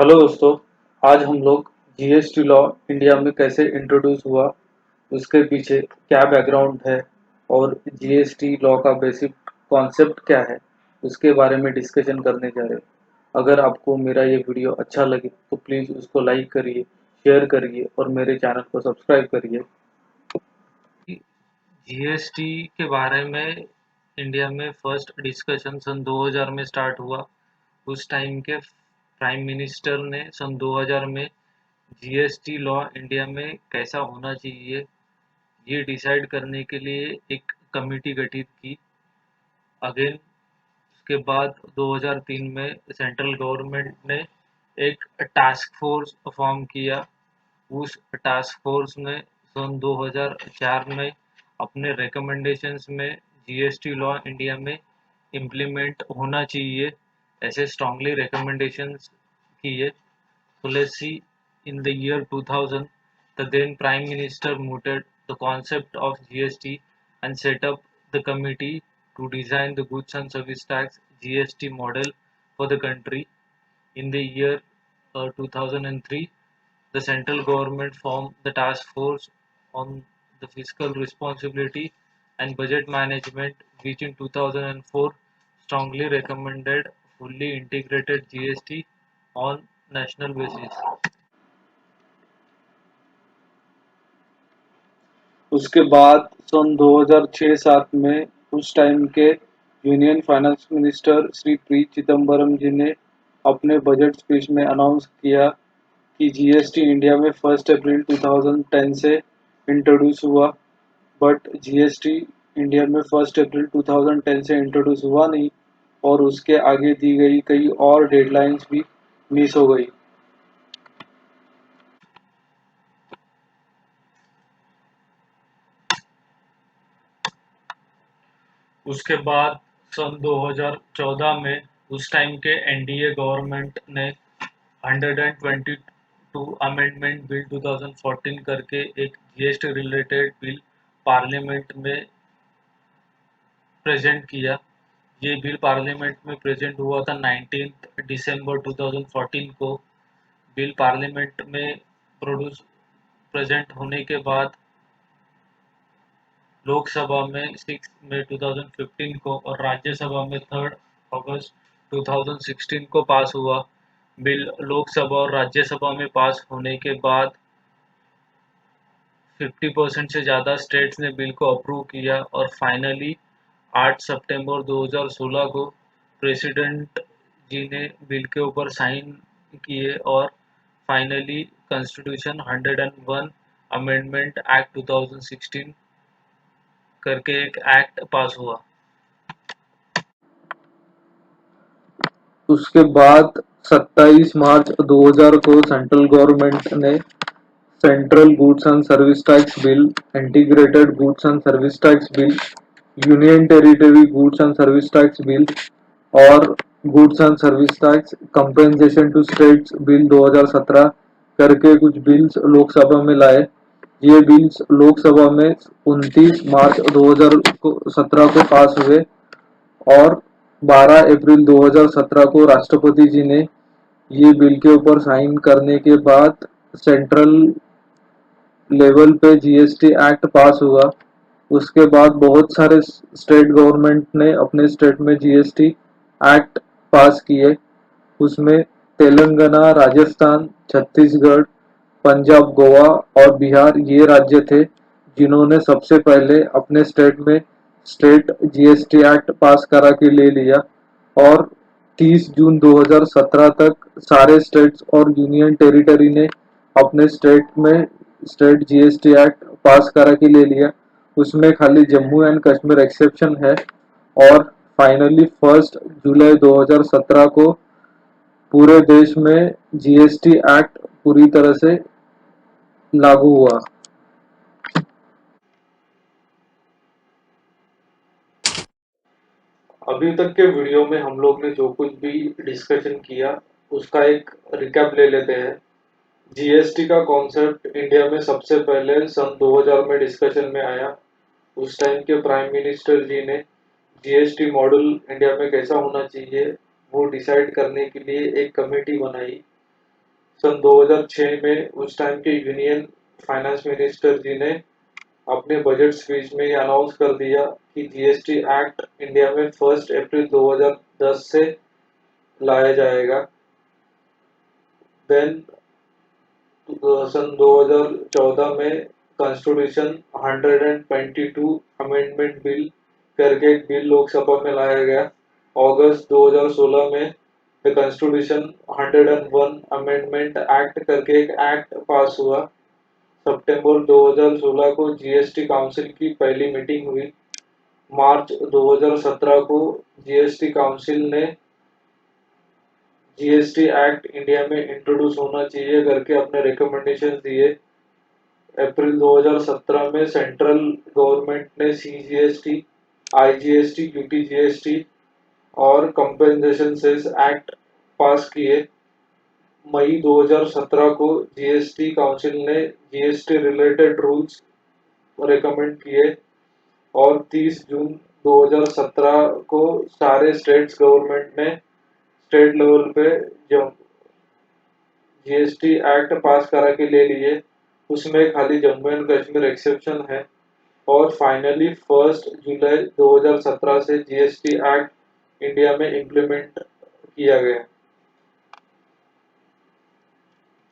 Hello दोस्तों। आज हम लोग जीएसटी लॉ इंडिया में कैसे इंट्रोड्यूस हुआ, उसके पीछे क्या बैकग्राउंड है और जीएसटी लॉ का बेसिक कॉन्सेप्ट क्या है, उसके बारे में डिस्कशन करने जा रहे हैं। अगर आपको मेरा ये वीडियो अच्छा लगे तो प्लीज़ उसको लाइक करिए, शेयर करिए और मेरे चैनल को सब्सक्राइब करिए। जीएसटी के बारे में इंडिया में फर्स्ट डिस्कशन सन 2000 में स्टार्ट हुआ। उस टाइम के प्राइम मिनिस्टर ने सन 2000 में जीएसटी लॉ इंडिया में कैसा होना चाहिए ये डिसाइड करने के लिए एक कमेटी गठित की। अगेन उसके बाद 2003 में सेंट्रल गवर्नमेंट ने एक टास्क फोर्स फॉर्म किया। उस टास्क फोर्स ने सन 2004 में अपने रिकमेंडेशंस में जीएसटी लॉ इंडिया में इम्प्लीमेंट होना चाहिए ऐसे स्ट्रांगली रिकमेंडेशंस किए। So let's see, in the year 2000, the then Prime Minister mooted the concept of GST and set up the committee to design the goods and service tax GST model for the country. In the year 2003, the central government formed the task force on the fiscal responsibility and budget management, which in 2004 strongly recommended fully integrated GST on national basis. उसके बाद सन 2006-7 में उस time के union finance minister Shri P Chidambaram ji ने अपने budget speech में announce किया कि जीएसटी इंडिया में 1 अप्रैल 2010 से इंट्रोड्यूस हुआ। बट जीएसटी इंडिया में 1 अप्रैल 2010 से इंट्रोड्यूस हुआ नहीं और उसके आगे दी गई कई और डेडलाइंस भी मिस हो गई। उसके बाद सन 2014 में उस टाइम के एनडीए गवर्नमेंट ने 122 अमेंडमेंट बिल 2014 करके एक जीएसटी रिलेटेड बिल पार्लियामेंट में प्रेजेंट किया। ये बिल पार्लियामेंट में प्रेजेंट हुआ था 19 दिसंबर 2014 को। बिल पार्लियामेंट में प्रोड्यूस प्रेजेंट होने के बाद लोकसभा में 6 मई 2015 को और राज्यसभा में 3 अगस्त 2016 को पास हुआ। बिल लोकसभा और राज्यसभा में पास होने के बाद 50% से ज़्यादा स्टेट्स ने बिल को अप्रूव किया और फाइनली 8 सितंबर 2016 को प्रेसिडेंट जी ने बिल के ऊपर साइन किए और फाइनली कॉन्स्टिट्यूशन 101 अमेंडमेंट एक्ट 2016 करके एक एक्ट पास हुआ। उसके बाद 27 मार्च 2000 को सेंट्रल गवर्नमेंट ने central goods and service tax bill, integrated goods and service tax bill, union territory goods and service tax bill और goods and service tax compensation to states bill 2017 करके कुछ बिल्स लोकसभा में लाए। ये बिल्स लोकसभा में 29 मार्च 2017 को पास हुए और 12 अप्रैल 2017 को राष्ट्रपति जी ने ये बिल के ऊपर साइन करने के बाद सेंट्रल लेवल पे जीएसटी एक्ट पास हुआ। उसके बाद बहुत सारे स्टेट गवर्नमेंट ने अपने स्टेट में जीएसटी एक्ट पास किए। उसमें तेलंगाना, राजस्थान, छत्तीसगढ़, पंजाब, गोवा और बिहार ये राज्य थे जिन्होंने सबसे पहले अपने स्टेट में स्टेट जीएसटी एक्ट पास करा के ले लिया और 30 जून 2017 तक सारे स्टेट्स और यूनियन टेरिटरी ने अपने स्टेट में स्टेट जीएसटी एक्ट पास करा के ले लिया। उसमें खाली जम्मू एंड कश्मीर एक्सेप्शन है और फाइनली 1 जुलाई 2017 को पूरे देश में जीएसटी एक्ट पूरी तरह से लागू हुआ। अभी तक के वीडियो में हम लोग ने जो कुछ भी डिस्कशन किया उसका एक रिकैप ले लेते हैं। जीएसटी का कॉन्सेप्ट इंडिया में सबसे पहले सन 2000 में डिस्कशन में आया। उस टाइम के प्राइम मिनिस्टर जी ने जीएसटी मॉडल इंडिया में कैसा होना चाहिए वो डिसाइड करने के लिए एक कमेटी बनाई। सन 2006 में उस टाइम के यूनियन फाइनेंस मिनिस्टर जी ने अपने बजट स्पीच में ये अनाउंस कर दिया कि जीएसटी एक्ट इंडिया में 1 अप्रैल 2010 से लाया जाएगा। देन सन 2014 में कॉन्स्टिट्यूशन 122 अमेंडमेंट बिल करके एक बिल लोकसभा में लाया गया। अगस्त 2016 में द कॉन्स्टिट्यूशन 101 अमेंडमेंट एक्ट करके एक एक्ट पास हुआ। सितंबर 2016 को जीएसटी काउंसिल की पहली मीटिंग हुई। मार्च 2017 को जीएसटी काउंसिल ने जीएसटी एक्ट इंडिया में इंट्रोड्यूस होना चाहिए करके अपने रिकमेंडेशन दिए। अप्रैल 2017 में सेंट्रल गवर्नमेंट ने सीजीएसटी, आईजीएसटी, यूटीजीएसटी और कंपेंसेशन सेस एक्ट पास किए। मई 2017 को जीएसटी काउंसिल ने जीएसटी रिलेटेड रूल्स रिकमेंड किए और 30 जून 2017 को सारे स्टेट्स गवर्नमेंट ने स्टेट लेवल पे जो जीएसटी एक्ट पास करा के ले लिए, उसमें खाली जम्मू एंड कश्मीर एक्सेप्शन है। और फाइनली 1 जुलाई 2017 से जीएसटी एक्ट इंडिया में इम्प्लीमेंट किया गया।